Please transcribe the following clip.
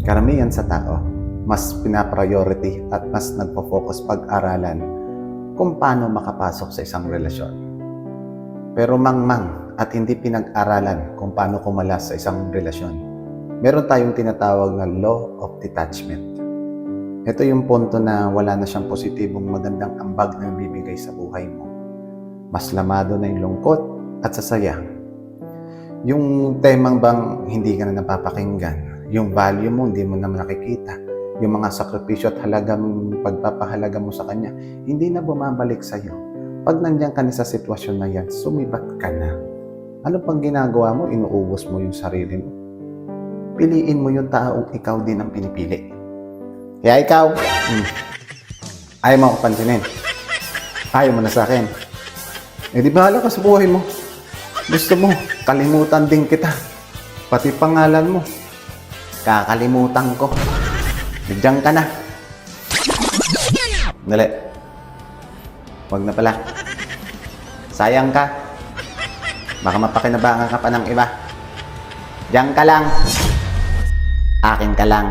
Karamihan sa tao, mas pinapriority at mas nagpo-focus pag-aralan kung paano makapasok sa isang relasyon. Pero mangmang at hindi pinag-aralan kung paano kumalas sa isang relasyon. Meron tayong tinatawag na law of detachment. Ito yung punto na wala na siyang positibong magandang ambag na bibigay sa buhay mo. Mas lamado na yung lungkot at sasaya. Yung temang bang hindi ka na napapakinggan, yung value mo hindi mo na nakikita, yung mga sakripisyo at pagpapahalaga mo sa kanya, hindi na bumabalik sa'yo. Pag nandiyan ka na sa sitwasyon na yan, sumibat ka na. Ano pang ginagawa mo? Inuubos mo yung sarili mo. Piliin mo yung taong ikaw din ang pinipili. Kaya ikaw, ayaw mo ako pansinin. Ayaw mo na sa akin. Eh di bahala ka sa buhay mo. Gusto mo, kalimutan din kita. Pati pangalan mo. Kakalimutan ko. Diyan ka na. Dali. Huwag na pala. Sayang ka. Baka mapakinabangan ka pa ng iba. Diyan ka lang. Akin ka lang.